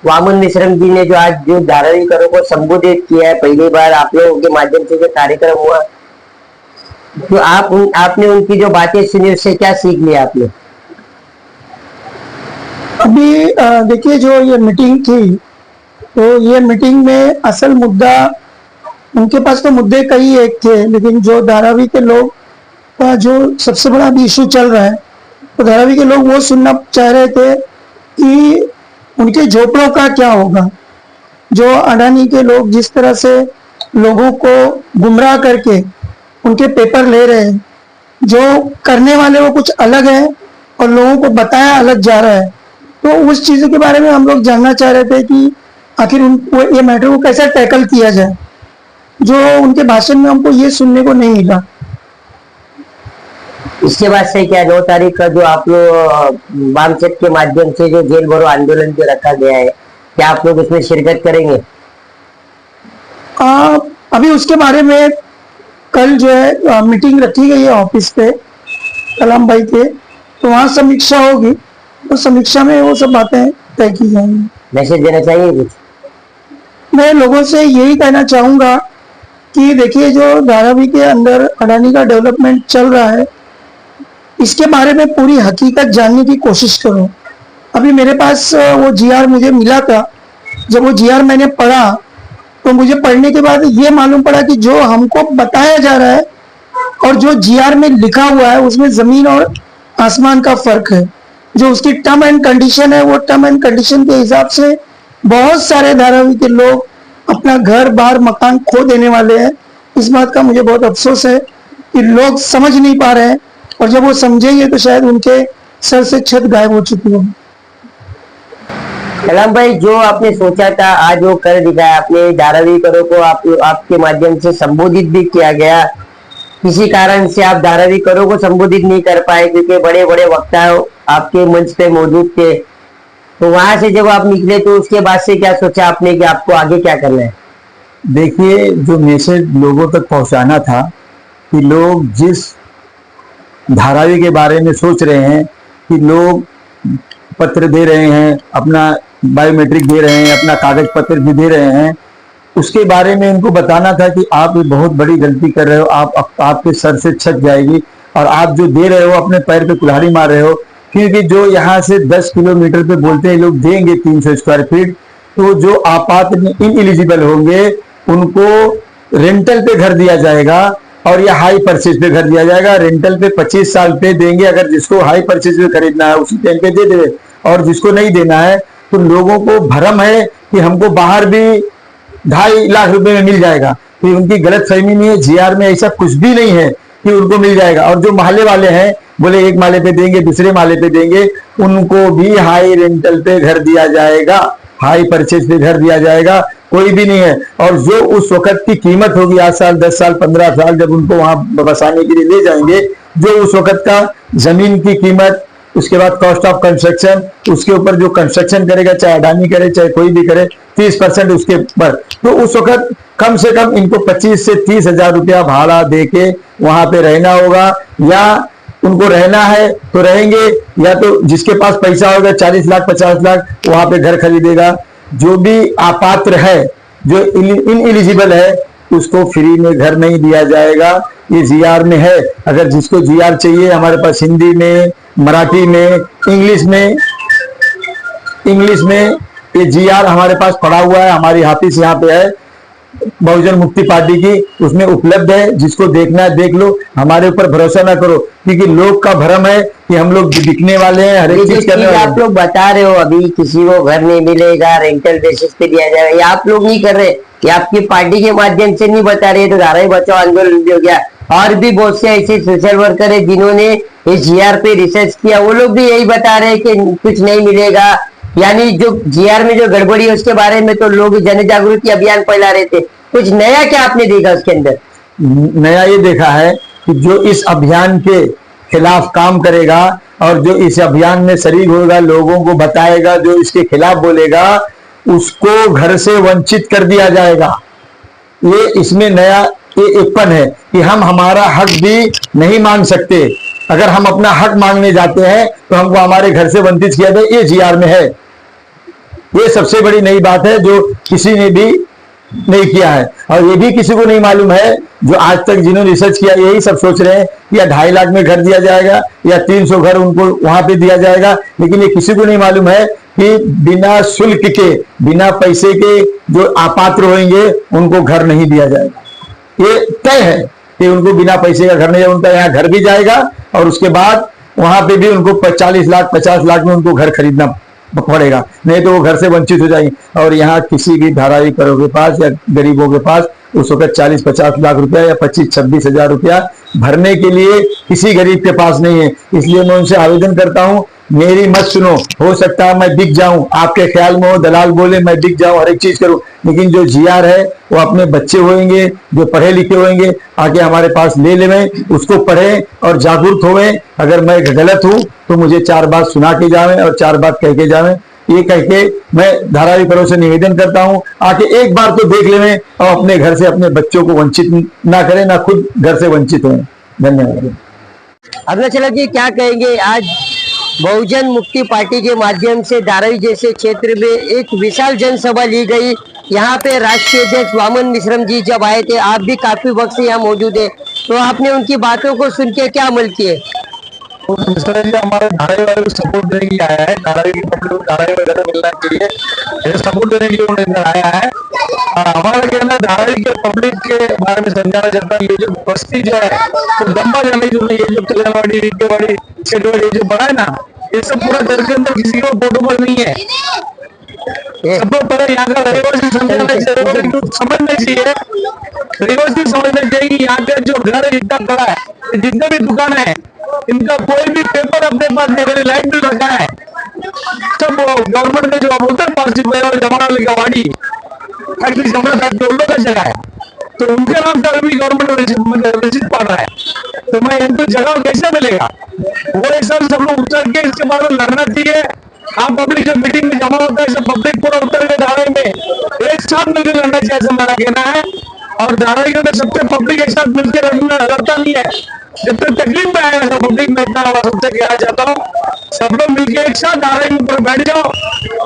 वामन मिश्रम जी ने जो आज जो धारावीकरों को संबोधित किया है, पहली बार आप लोगों के माध्यम से जो कार्यक्रम हुआ, तो आपने उनकी जो बातें सुनी उससे क्या सीख लिया आपने? अभी देखिए, जो ये मीटिंग थी तो ये मीटिंग में असल मुद्दा, उनके पास तो मुद्दे कई एक थे, लेकिन जो धारावी के लोग का जो सबसे बड़ा भी इशू चल रहा है, तो धारावी के लोग वो सुनना चाह रहे थे कि उनके झोपड़ों का क्या होगा। जो अडानी के लोग जिस तरह से लोगों को गुमराह करके उनके पेपर ले रहे हैं, जो करने वाले वो कुछ अलग है और लोगों को बताया अलग जा रहा है, तो उस चीज़ों के बारे में हम लोग जानना चाह रहे थे कि आखिर ये मैटर को कैसे टैकल किया जाए, जो उनके भाषण में हमको ये सुनने को नहीं मिला। इसके बाद से क्या 9 तारीख का जो आप लोग वामसेप के माध्यम से जो जेल भरो आंदोलन जो रखा गया है, क्या आप लोग उसमें शिरकत करेंगे? अभी उसके बारे में कल जो है मीटिंग रखी गई है ऑफिस पे कलाम भाई के, तो वहाँ समीक्षा होगी, तो समीक्षा में वो सब बातें तय की जाएंगी। मैसेज देना चाहिए कुछ? मैं लोगों से यही कहना चाहूंगा कि देखिए, जो धारावी के अंदर अडानी का डेवलपमेंट चल रहा है, इसके बारे में पूरी हकीकत जानने की कोशिश करो। अभी मेरे पास वो जीआर मुझे मिला था, जब वो जीआर मैंने पढ़ा तो मुझे पढ़ने के बाद ये मालूम पड़ा कि जो हमको बताया जा रहा है और जो जीआर में लिखा हुआ है उसमें जमीन और आसमान का फर्क है। जो उसकी टर्म एंड कंडीशन है, वो टर्म एंड कंडीशन के हिसाब से बहुत सारे धारावी के लोग अपना घर बार मकान खो देने वाले हैं। इस बात का मुझे बहुत अफसोस है कि लोग समझ नहीं पा रहे हैं, और जब वो समझेंगे तो शायद उनके सर से छत गायब हो चुकी होगी। कलाम भाई, जो आपने सोचा था आज वो कर दिखाया आपने। धाराविकरों को आपके माध्यम से संबोधित भी किया गया। किसी कारण से आप धाराविकरों को संबोधित नहीं कर पाए क्योंकि बड़े बड़े वक्ता आपके मंच पे मौजूद थे। तो वहां से जब आप निकले तो उसके बाद से क्या सोचा आपने कि आपको आगे क्या करना है? देखिए, जो मैसेज लोगों तक पहुंचाना था कि लोग जिस धारावी के बारे में सोच रहे हैं कि लोग पत्र दे रहे हैं, अपना बायोमेट्रिक दे रहे हैं, अपना कागज पत्र भी दे रहे हैं, उसके बारे में इनको बताना था कि आप ये बहुत बड़ी गलती कर रहे हो। आपके सर से छत जाएगी और आप जो दे रहे हो अपने पैर पे कुल्हाड़ी मार रहे हो। क्योंकि जो यहाँ से 10 किलोमीटर पे बोलते हैं लोग देंगे 300 स्क्वायर फीट, तो जो आपात इनएलिजिबल होंगे उनको रेंटल पे घर दिया जाएगा और या हाई परचेज पे घर दिया जाएगा। रेंटल पे 25 साल पे देंगे, अगर जिसको हाई परचेज पे खरीदना है उसी टाइम पे दे दे, और जिसको नहीं देना है तो लोगों को भ्रम है कि हमको बाहर भी 2.5 लाख रुपए में मिल जाएगा। तो उनकी गलत फहमी नहीं है, जीआर में ऐसा कुछ भी नहीं है कि उनको मिल जाएगा। और जो महल्ले वाले हैं बोले एक माले पे देंगे, दूसरे माले पे देंगे, उनको भी हाई रेंटल पे घर दिया जाएगा, हाई परचेज पे घर दिया जाएगा। कोई भी नहीं है। और जो उस वक्त की कीमत होगी 8 साल 10 साल 15 साल जब उनको वहां बसाने के लिए ले जाएंगे, जो उस वक्त का जमीन की कीमत, उसके बाद कॉस्ट ऑफ कंस्ट्रक्शन, उसके ऊपर जो कंस्ट्रक्शन करेगा, चाहे अडानी करे चाहे कोई भी करे, 30% उसके ऊपर, तो उस वक्त कम से कम इनको 25 से 30 हजार रुपया भाड़ा दे के वहां पे रहना होगा। या उनको रहना है तो रहेंगे, या तो जिसके पास पैसा होगा 40 लाख 50 लाख वहां पे घर खरीदेगा। जो भी अपात्र है, जो इनएलिजिबल है, उसको फ्री में घर नहीं दिया जाएगा। ये जीआर में है। अगर जिसको जीआर चाहिए हमारे पास हिंदी में, मराठी में, इंग्लिश में ये जीआर हमारे पास पड़ा हुआ है। हमारी ऑफिस यहाँ पे है बहुजन मुक्ति पार्टी की, उसमें उपलब्ध है। जिसको देखना है देख लो, हमारे ऊपर भरोसा ना करो क्योंकि लोग का भ्रम है कि हम लोग बिकने वाले हैं, हर एक चीज करने वाले हैं। आप लोग बता रहे हो अभी किसी को घर नहीं मिलेगा, रेंटल बेसिस पे दिया जाएगा, ये आप लोग नहीं कर रहे, ये आपकी पार्टी के माध्यम से नहीं बता रहे। तो धारावी बचाओ आंदोलन भी हो गया, और भी बहुत से ऐसे सोशल वर्कर है जिन्होंने इस जीआर पे रिसर्च किया, वो लोग भी यही बता रहे हैं कि कुछ नहीं मिलेगा। यानी जो जीआर में जो गड़बड़ी है उसके बारे में तो लोग जन जागृति अभियान फैला रहे थे। कुछ नया क्या आपने देखा उसके अंदर? नया ये देखा है कि जो इस अभियान के खिलाफ काम करेगा और जो इस अभियान में शरीक होगा, लोगों को बताएगा, जो इसके खिलाफ बोलेगा उसको घर से वंचित कर दिया जाएगा। ये इसमें नया ये एकपन है कि हम हमारा हक भी नहीं मांग सकते। अगर हम अपना हक मांगने जाते हैं तो हमको हमारे घर से वंचित किया जाए, ये जीआर में है। ये सबसे बड़ी नई बात है जो किसी ने भी नहीं किया है। और ये भी किसी को नहीं मालूम है, जो आज तक जिन्होंने रिसर्च किया यही सब सोच रहे हैं कि या 2.5 लाख में घर दिया जाएगा या 300 घर उनको वहां पे दिया जाएगा। लेकिन ये किसी को नहीं मालूम है कि बिना शुल्क के, बिना पैसे के जो अपात्र होंगे उनको घर नहीं दिया जाएगा। ये तय है कि उनको बिना पैसे का घर नहीं, उनका यहाँ घर भी जाएगा और उसके बाद वहां पे भी उनको 40 लाख 50 लाख में उनको घर खरीदना पड़ेगा, नहीं तो वो घर से वंचित हो जाएंगे। और यहाँ किसी भी धाराविकरों के पास या गरीबों के पास उस वक्त 40-50 लाख रुपया या 25-26 हजार रुपया भरने के लिए किसी गरीब के पास नहीं है। इसलिए मैं उनसे आवेदन करता हूँ, मेरी मत सुनो। हो सकता है मैं बिक जाऊं, आपके ख्याल में हो, दलाल बोले मैं बिक जाऊं, हर एक चीज करूं, लेकिन जो जीआर है वो अपने बच्चे होंगे, जो पढ़े लिखे होंगे, आके हमारे पास ले लेवें, उसको पढ़ें और जागरूक होवें। अगर मैं गलत हूं तो मुझे 4 बात सुना के जावें और 4 बात कह के जावें। ये कह के मैं धाराविकरों से निवेदन करता हूं, आके एक बार तो देख लेवें और अपने घर से अपने बच्चों को वंचित ना करें, ना खुद घर से वंचित हों। धन्यवाद। अब चला जी, क्या कहेंगे? आज बहुजन मुक्ति पार्टी के माध्यम से धारावी जैसे क्षेत्र में एक विशाल जनसभा ली गई। यहाँ पे राष्ट्रीय अध्यक्ष वामन मिश्रम जी जब आए थे, आप भी काफी वक्त से यहाँ मौजूद है, तो आपने उनकी बातों को सुन के क्या अमल किए? मिश्रा जी हमारे धारावी वाले को सपोर्ट देने के लिए आया है, धारावी की पब्लिक को धारावी में घर मिलने के लिए सपोर्ट देने के लिए उन्हें इधर आया है। हमारा कहना है धारावी के पब्लिक के बारे में समझाना चाहता हूँ। ये जो बस्ती जो है तो लंबा जाने जो ये जो कल्याणवाड़ी रीटेवाड़ी ये जो बना है ना, ये सब पूरा घर के अंदर किसी को पोर्टेबल नहीं है। सबको पहले यहाँ का रिवर्स समझना चाहिए, रिवर्स समझना चाहिए। यहाँ पे जो घर है जितना बड़ा है, जितने भी दुकान है, इनका कोई भी पेपर अपने पास नहीं, लाइट भी रखा है, सब गवर्नमेंट ने जो बोलते हैं 5 जमाना लिखा वाड़ी एटलीस्ट हमारे साथ जो लोग जगह है तो उनके नाम पर भी गवर्नमेंट रसीद पा रहा है, तो मैं इनको जगह कैसे मिलेगा? वो एक साथ सब लोग उतर के इसके बारे में लड़ना चाहिए। आप पब्लिक जो मीटिंग में जमा होता है सब पब्लिक पूरा उतर के धारावी में एक साथ मिलकर लड़ना चाहिए, ऐसा मेरा कहना है। और धारावी के अंदर सबसे पब्लिक एक साथ मिलकर लड़ता नहीं है, जब तक तकलीफ में आएगा सब पब्लिक में इतना सबसे कहना चाहता हूँ, सब लोग मिलकर एक साथ धारावी में ऊपर बैठ जाओ।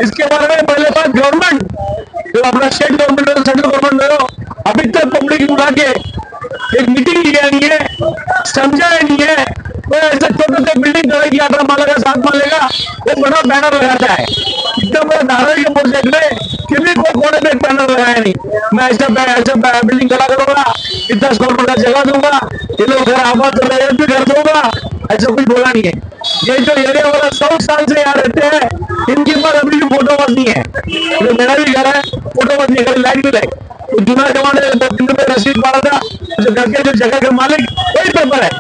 इसके बारे में पहले बात गवर्नमेंट जो अपना स्टेट गवर्नमेंट है सेंट्रल गवर्नमेंट हो, अभी तक पब्लिक उठा के एक मीटिंग लिया नहीं है, समझाया नहीं है। तो ऐसे छोटे छोटे बिल्डिंग खड़ा किया था मालेगा 7 मालेगा वो बड़ा बैनर लगाता है, इतना बड़ा धारावी के प्रोजेक्ट में किसी को कोने पे बैनर लगाया नहीं, मैं ऐसा बिल्डिंग खड़ा करूंगा, इतना स्क्वायर फुट का जगह दूंगा, ये लोग घर आबाद कर रहे हैं भी कर दूंगा, ऐसा कुछ बोला नहीं है। ये जो एरिया वाला 100 साल से यहाँ रहते हैं इनके पास अभी भी फोटो बस नहीं है, तो मेरा भी घर है फोटो बस नहीं, लाइट भी लाइट तो जुना जमाने में 3 रुपए रसीद पड़ा था, जो घर के जो जगह के मालिक वही पेपर है।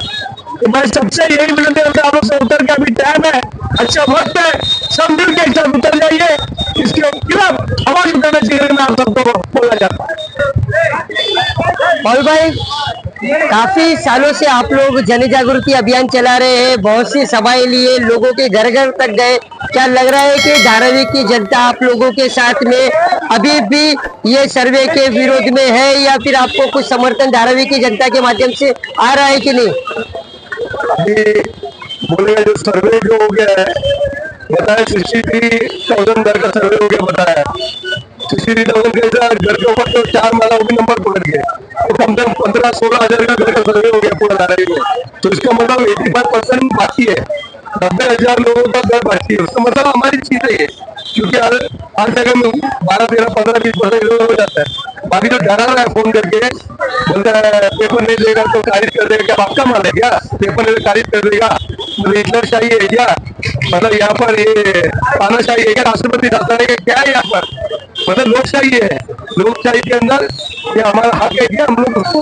तो मैं सबसे यही विनती करता हूं आप लोग से उतर के अभी टाइम है, अच्छा वक्त है, सब मिल के एक साथ उतर जाइए, इसके खिलाफ आवाज उठाना चाहिए। मैं आप सबको बोला जाता है और भाई काफी सालों से आप लोग जन जागृति अभियान चला रहे हैं, बहुत सी सभाएं लिए, लोगों के घर घर तक गए, क्या लग रहा है कि धारावी की जनता आप लोगों के साथ में अभी भी ये सर्वे के विरोध में है या फिर आपको कुछ समर्थन धारावी की जनता के माध्यम से आ रहा है कि नहीं? बोलेगा जो सर्वे जो हो गया है बताया 63,000 घर का सर्वे हो गया, बताया 63,000 के घर के ऊपर तो 4 माला वो भी नंबर पकड़ गए, तो कम से कम 15-16 हजार का घर का सर्वे हो गया पूरा धारावी में। तो इसका मतलब 85% बाकी है, 90,000 लोगों का घर बाकी है, उसका मतलब हमारी चीज है, क्योंकि हर जगह में 12, 13, 15, 20% हो जाता है। बाकी जो डरा रहा है फोन करके बोलता है पेपर नहीं देगा तो खारिज कर देगा, क्या आपका माल है क्या? पेपर नहीं खारिज कर देगा, मतलब हिटलरशाही है क्या? मतलब यहाँ पर ये तानाशाही है क्या? राष्ट्रपति शासन है क्या है यहाँ पर? मतलब लोकशाही है, लोकशाही के अंदर ये हमारा हक है क्या? हम लोग उसको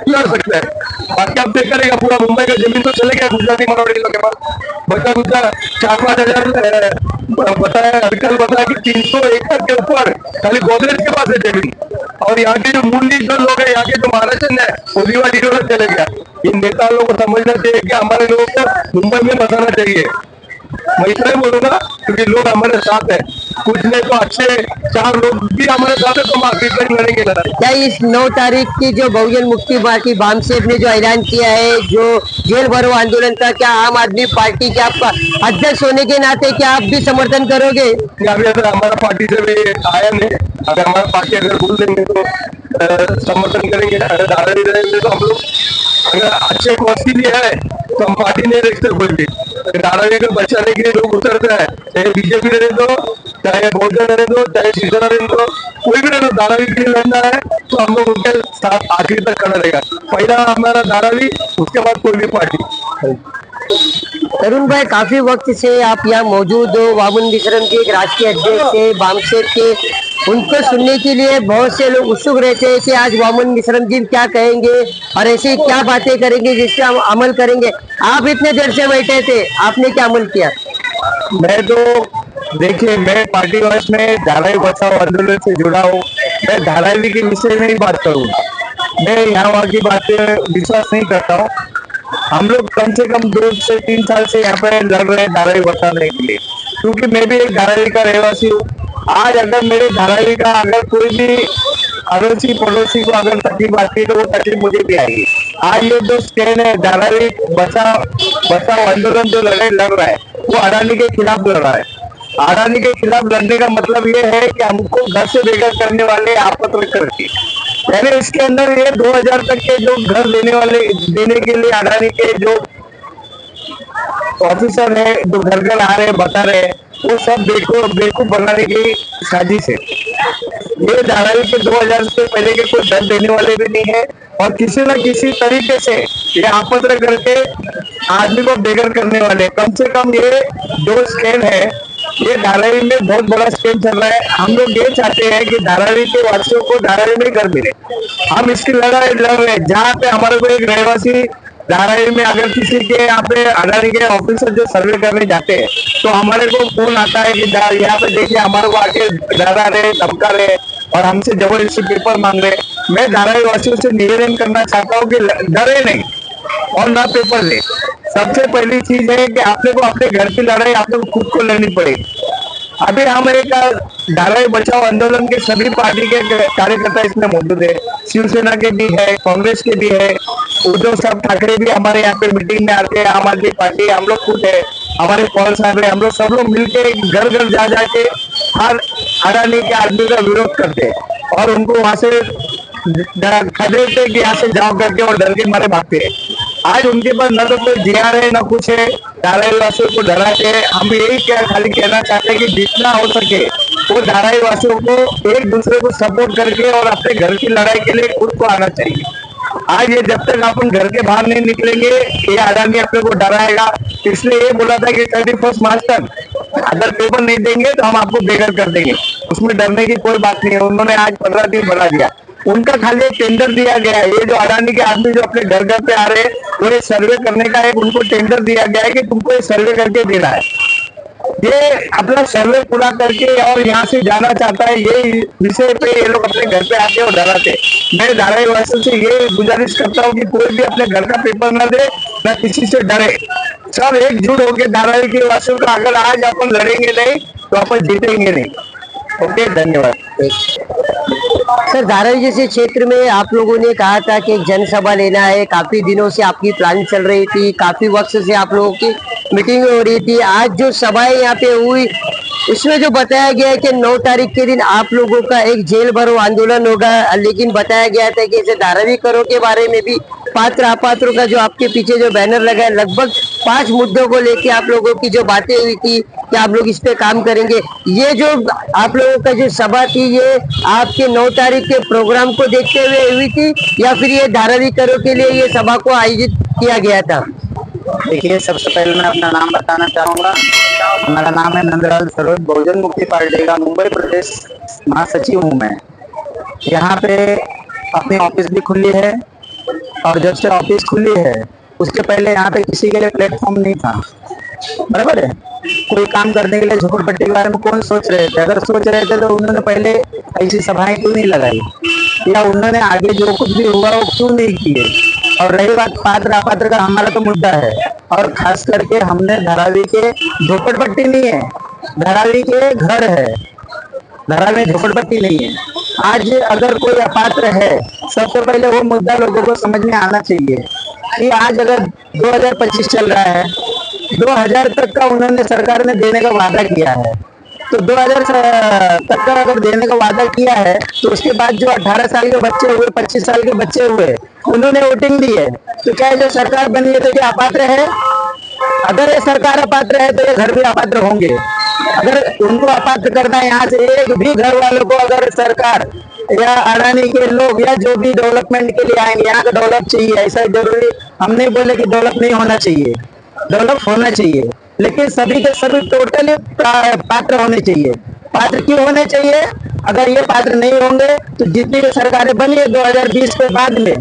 लड़ सकते हैं। बाकी आप देख करेगा पूरा मुंबई का जमीन तो चले गया गुजराती मारवाड़ी लोग के पास, बचा कुचा 4-5 हजार बताया, कल बताया कि 300 एकड़ के ऊपर खाली गोदरेज के पास है जमीन, और यहाँ के जो मूल्य जो लोग है, यहाँ के जो महाराष्ट्र है वो दीवार चले गया। इन नेता लोगों को समझना चाहिए कि हमारे लोगों को मुंबई में बसाना चाहिए। मैं इतना ही बोलूंगा क्योंकि लोग हमारे साथ है, कुछ नहीं तो अच्छे 4 लोग भी हमारे साथ है, तो मार्केट में लड़ेंगे लड़ाई। क्या इस 9 तारीख की जो बहुजन मुक्ति पार्टी बामसेफ ने जो ऐलान किया है जो जेल भरो आंदोलन का, क्या आम आदमी पार्टी के आपका अध्यक्ष होने के नाते क्या आप भी समर्थन करोगे? अभी अगर हमारा पार्टी से भी आया नहीं, अगर हमारा पार्टी अगर बोल देंगे तो समर्थन करेंगे, अगर धारावी रहेंगे तो हम लोग अगर अच्छे पद के लिए है तो हम पार्टी नहीं रखते कोई भी। धारावी को बचाने के लिए लोग उतरते हैं, चाहे बीजेपी रहे दो, चाहे बहुजन रहे दो, चाहे शिवसेना रहे दो, कोई भी रहे दो, धारावी के लिए लड़ना है तो हम लोग उनके साथ आखिर तक खड़ा रहेगा। पहला हमारा धारावी, उसके बाद कोई भी पार्टी। तरुण भाई काफी वक्त से आप यहाँ मौजूद हो, वामन मिश्रम के एक राष्ट्रीय अध्यक्ष है बामसेफ के, उनको सुनने के लिए बहुत से लोग उत्सुक रहते हैं कि आज वामन मिश्रम जी क्या कहेंगे और ऐसी क्या बातें करेंगे जिससे हम अमल करेंगे। आप इतने देर से बैठे थे, आपने क्या अमल किया? मैं तो देखिए, मैं पार्टी वर्ष में धारावी बचाओ आंदोलन से जुड़ा हूँ, मैं धारावी के विषय में ही बात करूँगा, मैं यहाँ वहाँ की बातें विश्वास नहीं करता हूँ। हम लोग कम से कम 2 से 3 साल से यहाँ पे लड़ रहे हैं धारावी बचाने के लिए, क्योंकि मैं भी एक धारावी का रहवासी हूँ। आज अगर मेरे धारावी का अगर कोई भी अड़ोसी पड़ोसी को अगर तकलीफ आती है तो वो तकलीफ मुझे भी आएगी। आज ये जो स्टैंड है धारावी बचाओ आंदोलन जो लड़ाई लड़ रहा है वो अडानी के खिलाफ लड़ रहा है। अडानी के खिलाफ लड़ने का मतलब ये है कि हमको घर से बेघर करने वाले आपत्ति करके, यानी इसके अंदर ये 2000 तक के जो घर देने के लिए अडानी के जो ऑफिसर है जो घर घर आ रहे हैं बता रहे हैं, वो सब बेवकूफ बनाने की साजिश है। ये धारावी के 2000 से पहले के कोई घर देने वाले भी नहीं है, और किसी न किसी तरीके से ये आपत्ति करके आदमी को बेघर करने वाले। कम से कम ये जो स्कैम है ये धारावी में बहुत बड़ा स्कैम चल रहा है। हम लोग ये चाहते हैं कि धारावी के वासियों को धारावी में घर मिले, हम इसकी लड़ाई लड़ रहे हैं। जहाँ पे हमारे को एक रहवासी धारावी में अगर किसी के यहाँ पे अडानी के ऑफिसर जो सर्वे करने जाते हैं तो हमारे को फोन आता है कि यहाँ पे देखिए हमारे को आके डरा रहे, धमका रहे और हमसे जबरदस्ती पेपर मांग रहे। मैं धारावी वासियों से निवेदन करना चाहता हूँ कि डरे नहीं और ना पेपर ले। सबसे पहली चीज है कि आप लोग को अपने घर की लड़ाई आप लोग खुद को लड़नी पड़ेगी। अभी हम एक धारावी बचाओ आंदोलन के सभी पार्टी के कार्यकर्ता इसमें मौजूद है, शिवसेना के भी है, कांग्रेस के भी है, उद्धव साहब ठाकरे भी हमारे यहाँ पे मीटिंग में आते हैं, आम आदमी पार्टी, हम लोग खुद है, हमारे पॉल साहब है, हम लोग सब लोग मिलके घर घर जा जाके हर अडानी के आदमी का विरोध करते हैं और उनको वहां से खदेड़ते कि यहाँ से जाओ करके और डर के मारे भागते हैं। आज उनके पास न तो कोई जिया है न कुछ है, धारावी वासियों को डराते हैं। हम यही खाली कहना चाहते हैं कि जितना हो सके वो धारावी वासियों को एक दूसरे को सपोर्ट करके और अपने घर की लड़ाई के लिए खुद को आना चाहिए। आज ये जब तक अपन घर के बाहर नहीं निकलेंगे ये अडानी अपने को डराएगा। इसलिए ये बोला था कि 31 मार्च तक अगर पेपर नहीं देंगे तो हम आपको बेघर कर देंगे। उसमें डरने की कोई बात नहीं है। उन्होंने आज 15 दिन बढ़ा दिया। उनका खाली एक टेंडर दिया गया है। ये जो अडानी के आदमी जो अपने घर घर पे आ रहे हैं वो ये सर्वे करने का एक उनको टेंडर दिया गया है कि तुमको ये सर्वे करके देना है। ये अपना सर्वे पूरा करके और यहाँ से जाना चाहता है। ये विषय पे ये लोग अपने घर पे आते और डराते। मैं धारावी वासियों से ये गुजारिश करता हूँ कि कोई भी अपने घर का पेपर न दे, न किसी से डरे। सब एकजुट होकर धारावी के वासियों का अगर आज अपन लड़ेंगे नहीं तो अपन जीतेंगे नहीं। ओके, धन्यवाद। सर, धारावी जैसे क्षेत्र में आप लोगों ने कहा था कि एक जनसभा लेना है, काफी दिनों से आपकी प्लानिंग चल रही थी, काफी वक्त से आप लोगों की मीटिंग हो रही थी। आज जो सभाएं यहाँ पे हुई उसमें जो बताया गया है कि 9 तारीख के दिन आप लोगों का एक जेल भरो आंदोलन होगा, लेकिन बताया गया था कि इसे धारावी करो के बारे में भी पात्र अपात्रों का जो आपके पीछे जो बैनर लगा है, लगभग 5 मुद्दों को लेके आप लोगों की जो बातें हुई थी कि आप लोग इस पे काम करेंगे। ये जो आप लोगों का जो सभा थी ये आपके 9 तारीख के प्रोग्राम को देखते हुए हुई थी या फिर ये धारावी करो के लिए ये सभा को आयोजित किया गया था? देखिए, सबसे पहले मैं अपना नाम बताना चाहूँगा। हमारा नाम है नंदलाल सरोज, बहुजन मुक्ति पार्टी का मुंबई प्रदेश महासचिव हूँ मैं। यहाँ पे अपनी ऑफिस भी खुली है और जब से ऑफिस खुली है उसके पहले यहाँ पे किसी के लिए प्लेटफॉर्म नहीं था। बराबर है, कोई काम करने के लिए झोपड़पट्टी के बारे में कौन सोच रहे थे? अगर सोच रहे थे तो उन्होंने पहले ऐसी सभाएं क्यों नहीं लगाई या उन्होंने आगे जो कुछ भी हुआ वो क्यों नहीं किए? और रही बात पात्र अपात्र का, हमारा तो मुद्दा है और खास करके हमने धारावी के झोपड़पट्टी नहीं है, धारावी के घर है, धारावी में झोपड़पट्टी नहीं है। आज अगर कोई अपात्र है सबसे पहले वो मुद्दा लोगों को समझ में आना चाहिए कि आज अगर 2025 चल रहा है, 2000 तक का उन्होंने सरकार ने देने का वादा किया है, तो 2000 तक का अगर देने का वादा किया है तो उसके बाद जो 18 साल के बच्चे हुए, 25 साल के बच्चे हुए, उन्होंने वोटिंग दी है, तो क्या जो सरकार बनी है तो क्या अपात्र है? अगर ये सरकार अपात्र है तो ये घर भी अपात्र होंगे। अगर उनको अपात्र करना है, यहाँ से एक भी घर वालों को अगर सरकार या अडानी के लोग या जो भी डेवलपमेंट के लिए आएंगे, यहाँ का डेवलप चाहिए, ऐसा जरूरी हम नहीं बोले कि डेवलप नहीं होना चाहिए, डेवलप होना चाहिए, लेकिन सभी के सभी टोटली पात्र होने चाहिए। पात्र क्यों होने चाहिए? अगर ये पात्र नहीं होंगे तो जितनी भी सरकारें बनी है 2020 के बाद में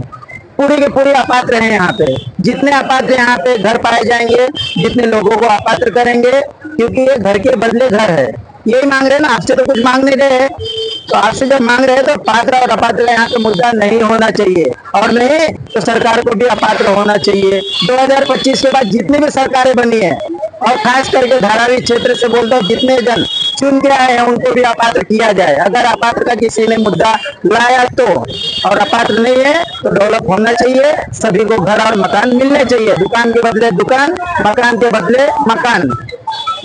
पूरी के पूरी अपात्र हैं। यहाँ पे जितने अपात्र यहाँ पे घर पाए जाएंगे, जितने लोगों को अपात्र करेंगे, क्योंकि ये घर के बदले घर है। यही मांग रहे हैं ना, आपसे तो कुछ मांग नहीं रहे, तो आपसे जब मांग रहे हैं तो पात्र और अपात्र यहाँ पे मुद्दा नहीं होना चाहिए, और नहीं तो सरकार को भी अपात्र होना चाहिए। 2025 के बाद जितनी भी सरकारें बनी है और खास करके धारावी क्षेत्र से बोलता हूँ, जितने जन चुन के आए हैं उनको भी अपात्र किया जाए। अगर अपात्र का किसी ने मुद्दा लाया तो, और अपात्र नहीं है तो डेवलप होना चाहिए, सभी को घर और मकान मिलने चाहिए, दुकान के बदले दुकान, मकान के बदले मकान।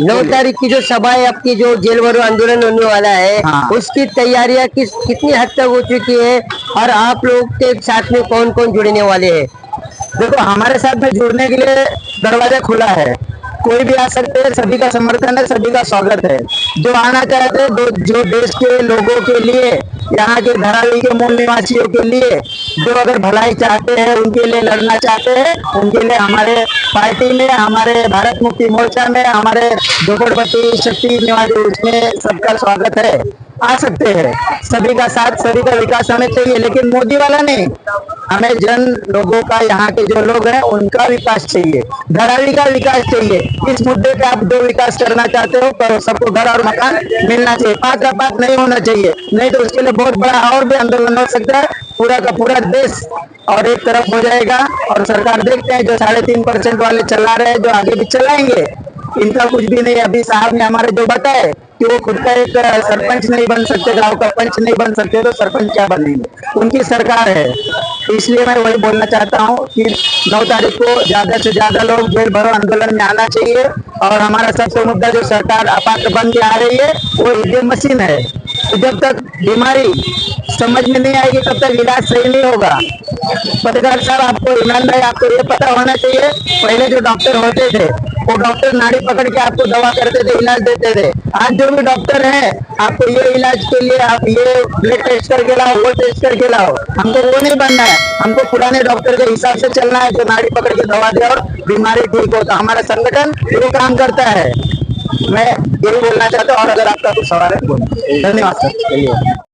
9 तारीख की जो सभा है आपकी, जो जेल भरो आंदोलन होने वाला है, उसकी तैयारियां कितनी हद तक हो चुकी है और आप लोग के साथ में कौन कौन जुड़ने वाले हैं? देखो, हमारे साथ में जुड़ने के लिए दरवाजा खुला है, कोई भी आ सकते हैं, सभी का समर्थन है, सभी का स्वागत है। जो आना चाहते हैं, जो देश के लोगों के लिए, यहाँ के धारावी के मूल निवासियों के लिए, जो अगर भलाई चाहते हैं, उनके लिए लड़ना चाहते हैं, उनके लिए हमारे पार्टी में, हमारे भारत मुक्ति मोर्चा में, हमारे झोपड़पट्टी शक्ति निवासी, उसमें सबका स्वागत है। आ सकते हैं, सभी का साथ, सभी का विकास हमें चाहिए, लेकिन मोदी वाला नहीं। हमें जन लोगों का, यहाँ के जो लोग हैं उनका विकास चाहिए, धारावी का विकास चाहिए। इस मुद्दे पे आप जो विकास करना चाहते हो तो सबको घर और मकान मिलना चाहिए, पात नहीं होना चाहिए, नहीं तो उसके लिए बहुत बड़ा और भी आंदोलन हो सकता है। पूरा का पूरा देश और एक तरफ हो जाएगा और सरकार देखते हैं जो 3.5% वाले चला रहे हैं, जो आगे भी चलाएंगे, इनका कुछ भी नहीं। अभी साहब ने हमारे जो बताए कि वो खुद का एक सरपंच नहीं बन सकते, गांव का पंच नहीं बन सकते, तो सरपंच क्या बनेंगे, उनकी सरकार है। इसलिए मैं वही बोलना चाहता हूँ कि 9 तारीख को ज्यादा से ज्यादा लोग जेल भरो आंदोलन में आना चाहिए। और हमारा सबसे मुद्दा जो सरकार अपात्र बन के आ रही है वो ईवीएम मशीन है। जब तक बीमारी समझ में नहीं आएगी तब तक इलाज सही नहीं होगा। पत्रकार साहब, आपको ईमानदारी, आपको ये पता होना चाहिए, पहले जो डॉक्टर होते थे वो डॉक्टर नाड़ी पकड़ के आपको दवा करते थे, इलाज देते थे। आज जो भी डॉक्टर है आपको ये इलाज के लिए आप ये ब्लड टेस्ट करके लाओ, वो टेस्ट करके लाओ, हमको वो नहीं बनना है। हमको पुराने डॉक्टर के हिसाब से चलना है, जो नाड़ी पकड़ के दवा दे और बीमारी ठीक हो। तो हमारा संगठन वो काम करता है। मैं यही बोलना चाहता हूँ और अगर आपका कुछ सवाल है धन्यवाद सर।